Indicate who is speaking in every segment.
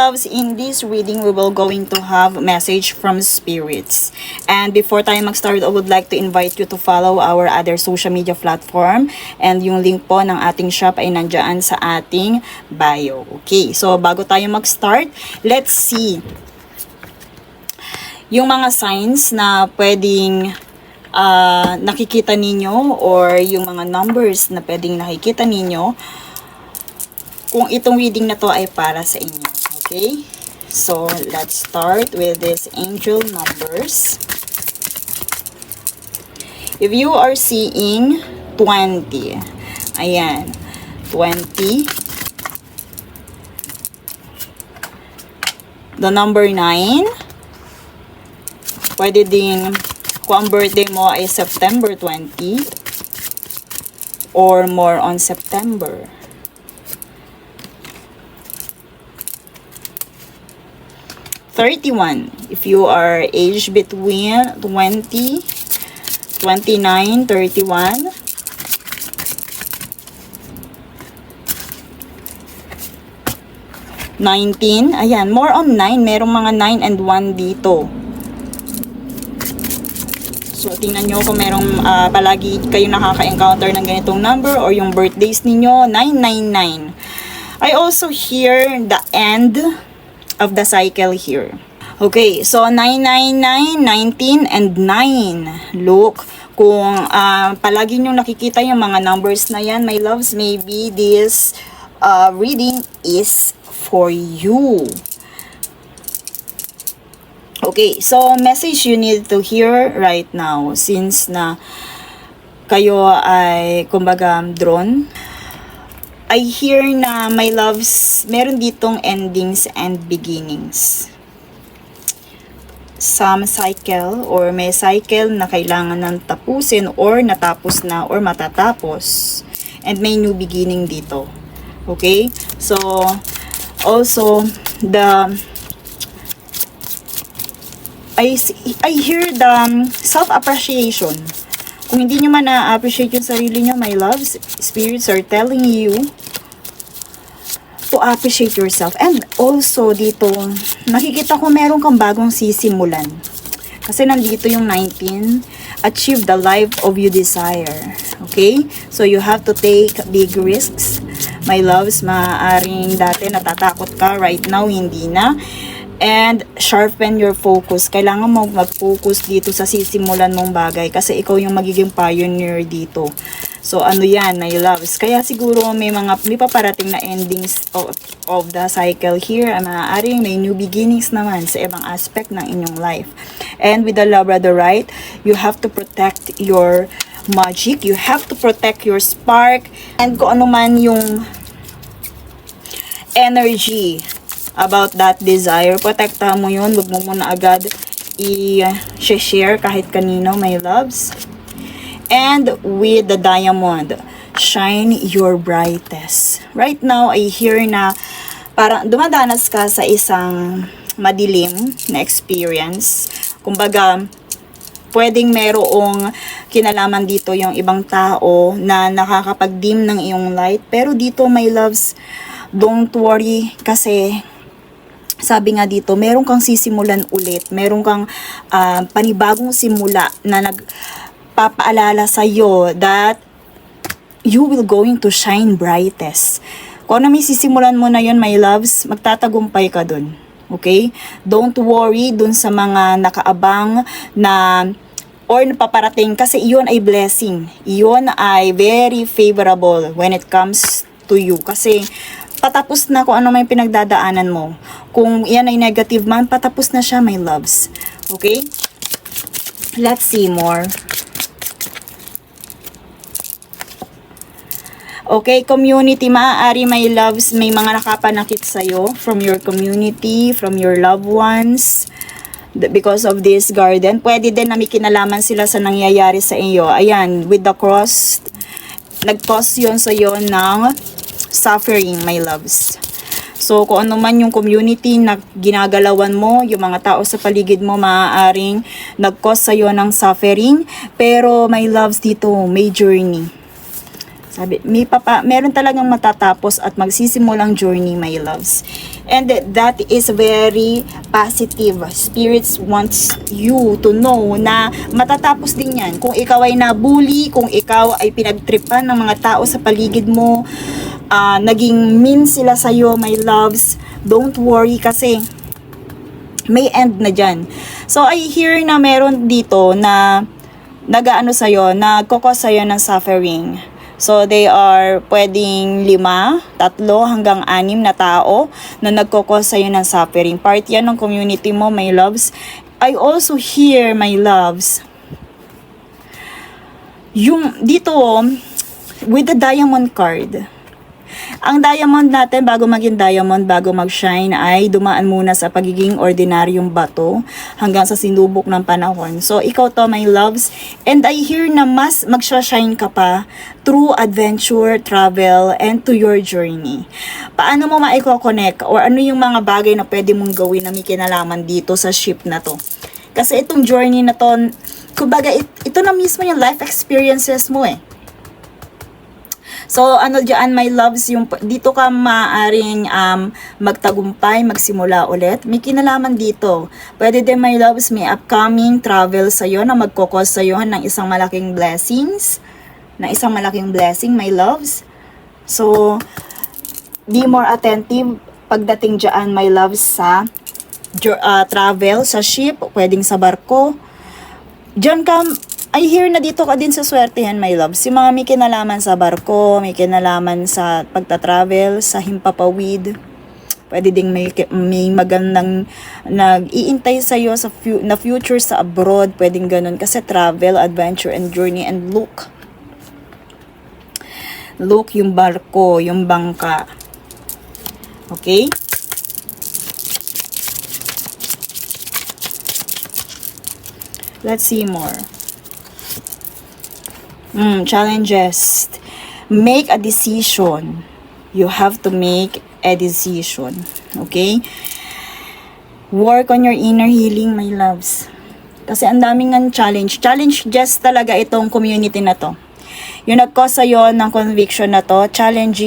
Speaker 1: loves, in this reading, we will going to have message from spirits. And before tayo mag-start, I would like to invite you to follow our other social media platform. And yung link po ng ating shop ay nandyan sa ating bio. Okay, so bago tayo mag-start, let's see yung mga signs na pwedeng nakikita ninyo or yung mga numbers na pwedeng nakikita ninyo kung itong reading na to ay para sa inyo. Okay? So, let's start with this angel numbers. If you are seeing 20, ayan, 20, the number 9, pwede ding kung ang birthday mo ay September 20 or more on September. 31, if you are aged between 20, 29, 31. 19, ayan, more on 9, merong mga 9 and 1 dito. So, tingnan nyo kung merong palagi kayo nakaka-encounter ng ganitong number or yung birthdays ninyo, 999. I also hear the end of the cycle here. Okay, so 999, 19, and 9. Look, kung palagi nyo nakikita yung mga numbers na yan, my loves, maybe this reading is for you. Okay, so message you need to hear right now since na kayo ay kumbaga drone. I hear na my loves, meron ditong endings and beginnings. Some cycle or may cycle na kailangan ng tapusin or natapos na or matatapos. And may new beginning dito. Okay? So, also, I hear the self-appreciation. Kung hindi nyo man na-appreciate yung sarili nyo, my loves, spirits are telling you to appreciate yourself. And also dito, nakikita ko meron kang bagong sisimulan. Kasi nandito yung 19, achieve the life of you desire. Okay? So you have to take big risks. My loves, maaaring dati natatakot ka, right now hindi na. And sharpen your focus. Kailangan mo mag-focus dito sa sisimulan mong bagay kasi ikaw yung magiging pioneer dito. So ano yan, my loves. Kaya siguro may paparating na endings of the cycle here. Maaaring may new beginnings naman sa ibang aspect ng inyong life. And with the Labradorite, you have to protect your magic. You have to protect your spark. And kung ano man yung energy about that desire, protektahan mo yun. Huwag mo muna agad i-share kahit kanino, my loves. And with the diamond, shine your brightest. Right now, I hear na parang dumadanas ka sa isang madilim na experience. Kumbaga, pwedeng merong kinalaman dito yung ibang tao na nakakapag-dim ng iyong light. Pero dito, my loves, don't worry kasi sabi nga dito, meron kang sisimulan ulit. Meron kang panibagong simula na nagpapaalala sa'yo that you will going to shine brightest. Kung ano may sisimulan mo na yun, my loves, magtatagumpay ka dun. Okay? Don't worry dun sa mga nakaabang na or napaparating kasi iyon ay blessing. Iyon ay very favorable when it comes to you. Kasi patapos na kung ano may pinagdadaanan mo. Kung yan ay negative man, patapos na siya, my loves. Okay? Let's see more. Okay, community, maaari, my loves, may mga nakapanakit sa'yo from your community, from your loved ones. Because of this garden, pwede din na may kinalaman sila sa nangyayari sa iyo. Ayan, with the cross, nag-cause yun sa'yo ng suffering, my loves. So, kung ano man yung community na ginagalawan mo, yung mga tao sa paligid mo, maaaring nag-cause sa'yo ng suffering. Pero, my loves, dito, may journey. Sabi, meron talagang matatapos at magsisimulang journey, my loves. And that is very positive. Spirits wants you to know na matatapos din yan. Kung ikaw ay nabully, kung ikaw ay pinagtripan ng mga tao sa paligid mo, naging mean sila sa'yo, my loves, don't worry kasi may end na dyan. So, I hear na meron dito na nag-ano sa'yo, nagkukos sa'yo ng suffering. So, they are pwedeng 5, 3 hanggang 6 na tao na nagkukos sa'yo ng suffering. Part yan ng community mo, my loves. I also hear, my loves, yung dito, with the diamond card. Ang diamond natin, bago maging diamond, bago mag-shine, ay dumaan muna sa pagiging ordinaryong bato hanggang sa sinubok ng panahon. So, ikaw to, my loves. And I hear na mas magsha-shine ka pa through adventure, travel, and to your journey. Paano mo maiko-connect? Or ano yung mga bagay na pwede mong gawin na may kinalaman dito sa ship na to? Kasi itong journey na to, kumbaga, ito na mismo yung life experiences mo eh. So, ano dyan, my loves, yung dito ka maaaring magtagumpay, magsimula ulit. May kinalaman dito. Pwede din, my loves, may upcoming travel sa'yo na magkukos sa'yo ng isang malaking blessings. Na isang malaking blessing, my loves. So, be more attentive pagdating dyan, my loves, sa travel, sa ship, pwedeng sa barko. Diyan ka, I hear na dito ka din sa swertehan, my loves. Yung mga may kinalaman sa barko, may kinalaman sa pagta-travel, sa himpapawid. Pwede ding may magandang nag-iintay sa'yo sa na future sa abroad. Pwedeng ganun kasi travel, adventure, and journey. And look. Look yung barko, yung bangka. Okay? Let's see more. Challenges. Make a decision. You have to make a decision. Okay? Work on your inner healing, my loves. Kasi ang daming ng challenge. Challenge just talaga itong community na to. Yung nag-cause sa'yo ng conviction na to, challenge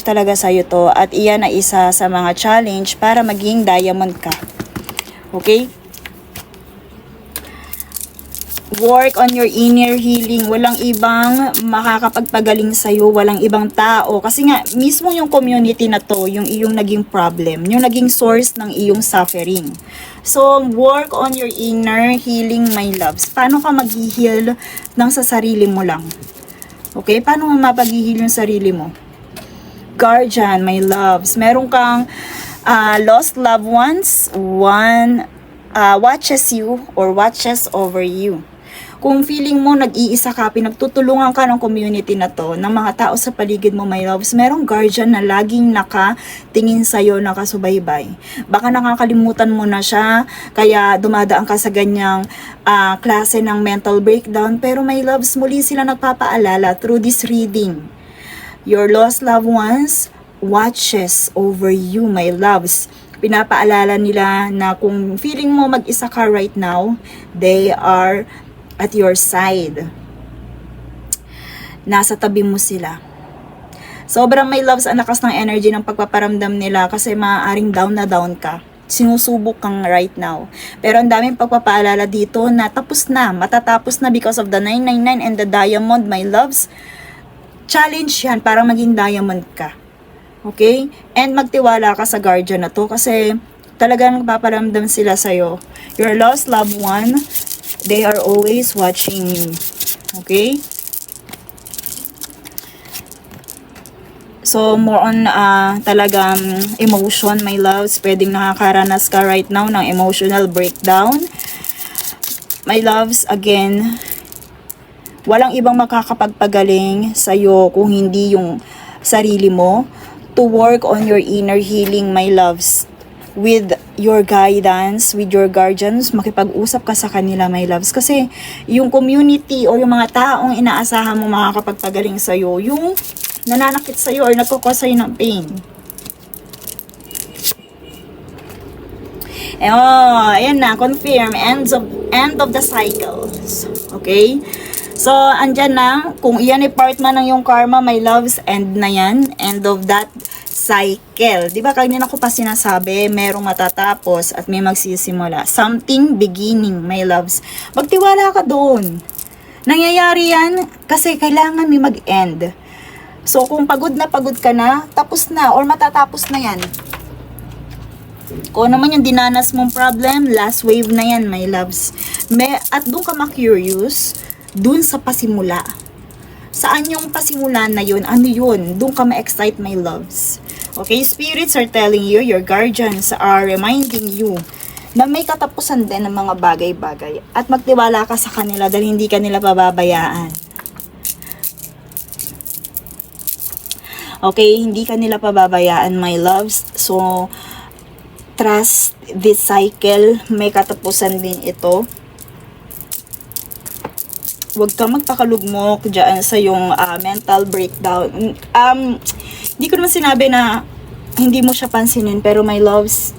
Speaker 1: talaga sa'yo to. At iyan na isa sa mga challenge para maging diamond ka. Okay? Work on your inner healing. Walang ibang makakapagpagaling sa'yo. Walang ibang tao. Kasi nga, mismo yung community na to, yung iyong naging problem. Yung naging source ng iyong suffering. So, work on your inner healing, my loves. Paano ka mag-heal ng sa sarili mo lang? Okay? Paano mo mapag-heal yung sarili mo? Guardian, my loves. Meron kang lost loved ones. One watches you or watches over you. Kung feeling mo nag-iisa ka, pinagtutulungan ka ng community na to, ng mga tao sa paligid mo, my loves, merong guardian na laging nakatingin sa'yo, nakasubaybay. Baka nakakalimutan mo na siya, kaya dumadaan ka sa ganyang klase ng mental breakdown, pero my loves, muli sila nagpapaalala through this reading. Your lost loved ones watches over you, my loves. Pinapaalala nila na kung feeling mo mag-isa ka right now, they are at your side. Nasa tabi mo sila. Sobrang may loves, ang lakas ng energy ng pagpaparamdam nila kasi maaaring down na down ka. Sinusubok kang right now. Pero ang daming pagpapaalala dito na tapos na, matatapos na because of the 999 and the diamond, my loves. Challenge yan para maging diamond ka. Okay? And magtiwala ka sa guardian na to kasi talagang nagpaparamdam sila sa'yo. Your lost loved one, they are always watching you. Okay? So, more on talagang emotion, my loves. Pwedeng nakakaranas ka right now ng emotional breakdown. My loves, again, walang ibang makakapagpagaling sa'yo kung hindi yung sarili mo. To work on your inner healing, my loves. With your guidance, with your guardians, makipag-usap ka sa kanila, my loves. Kasi yung community o yung mga taong inaasahan mo makakapagpagaling sa'yo, yung nananakit sa'yo or nagkukos sa'yo ng pain. Ayan na, confirm, end of the cycles. Okay? So, andyan na. Kung iyan ay part man ng yung karma, my loves, end na yan. End of that cycle. Di ba kanina ko pa sinasabi, merong matatapos at may magsisimula. Something beginning, my loves. Magtiwala ka doon. Nangyayari yan kasi kailangan may mag-end. So, kung pagod ka na, tapos na or matatapos na yan. Kung naman yung dinanas mong problem, last wave na yan, my loves. At doon ka ma-curious, doon sa pasimula. Saan yung pasimulan na yun? Ano yun? Doon ka ma-excite, my loves. Okay, spirits are telling you, your guardians are reminding you na may katapusan din ng mga bagay-bagay. At magtiwala ka sa kanila dahil hindi ka nila pababayaan. Okay, hindi ka nila pababayaan, my loves. So, trust this cycle. May katapusan din ito. Huwag ka magpakalugmok dyan sa yung mental breakdown. Hindi ko naman sinabi na hindi mo siya pansinin, pero my loves,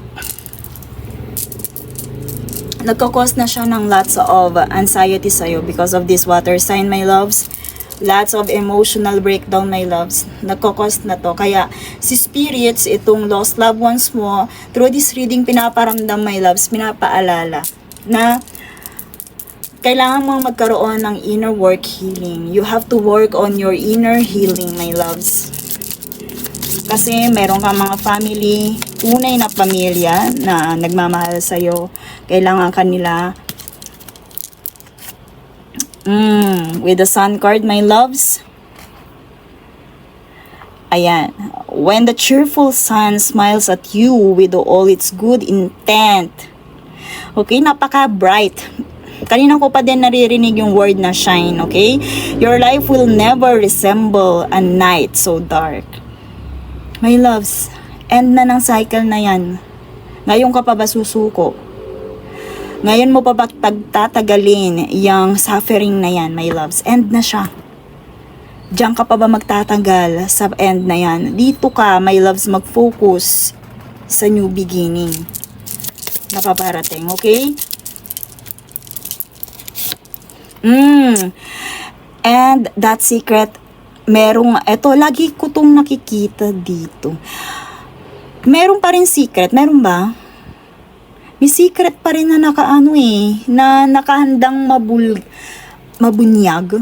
Speaker 1: nagkakos na siya ng lots of anxiety sa'yo because of this water sign, my loves. Lots of emotional breakdown, my loves. Nagkakos na to. Kaya si spirits, itong lost loved ones mo, through this reading, pinaparamdam, my loves, pinapaalala na kailangan mong magkaroon ng inner work healing. You have to work on your inner healing, my loves. Kasi meron kang mga family, tunay na pamilya na nagmamahal sa'yo. Kailangan kanila. With the sun card, my loves. Ayan. When the cheerful sun smiles at you with all its good intent. Okay, napaka-bright. Kanina ko pa din naririnig yung word na shine, okay? Your life will never resemble a night so dark. My loves, end na ng cycle na yan. Ngayon ka pa ba susuko? Ngayon mo pa ba tatagalin yung suffering na yan, my loves? End na siya. Diyan ka pa ba magtatagal sa end na yan? Dito ka, my loves, mag-focus sa new beginning na paparating, okay? And that secret, eto, lagi ko tong nakikita dito. Meron pa rin secret, meron ba? May secret pa rin na na nakahandang mabunyag.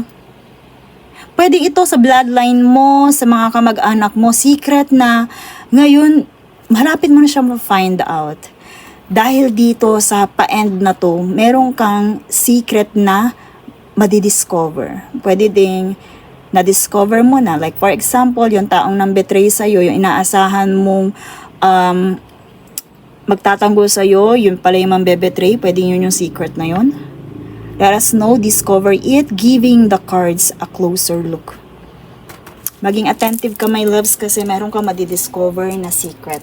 Speaker 1: Pwede ito sa bloodline mo, sa mga kamag-anak mo, secret na ngayon, malapit mo na siya ma-find out. Dahil dito sa pa-end na to, meron kang secret na madidiscover. Pwede ding na-discover mo na. Like for example, yung taong nang betray sa'yo, yung inaasahan mong magtatanggol sa'yo, yun pala yung mambebetray, pwede yun yung secret na yun. Let us know, discover it, giving the cards a closer look. Maging attentive ka, my loves, kasi meron ka madidiscover na secret.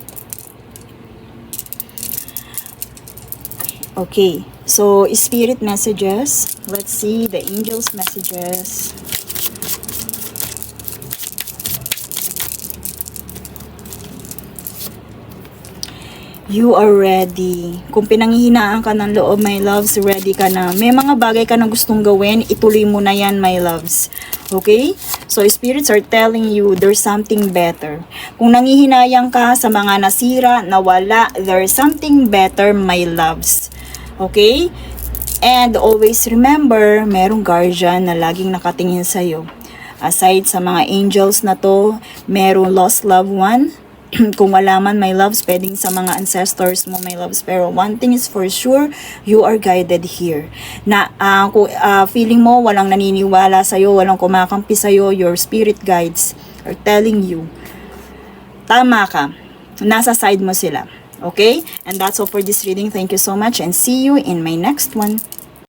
Speaker 1: Okay, so spirit messages. Let's see the angels' messages. You are ready. Kung pinanghihinaan ka ng loob, my loves, ready ka na. May mga bagay ka na gustong gawin, ituloy mo na yan, my loves. Okay? So, spirits are telling you there's something better. Kung nanghihinayang ka sa mga nasira, nawala, there's something better, my loves. Okay? And always remember, merong guardian na laging nakatingin sa'yo. Aside sa mga angels na to, merong lost loved one. Kung wala man, my loves, pwedeng sa mga ancestors mo, my loves. Pero one thing is for sure, you are guided here. Na feeling mo, walang naniniwala sa'yo, walang kumakampi sa'yo, your spirit guides are telling you, tama ka, nasa side mo sila. Okay? And that's all for this reading. Thank you so much and see you in my next one.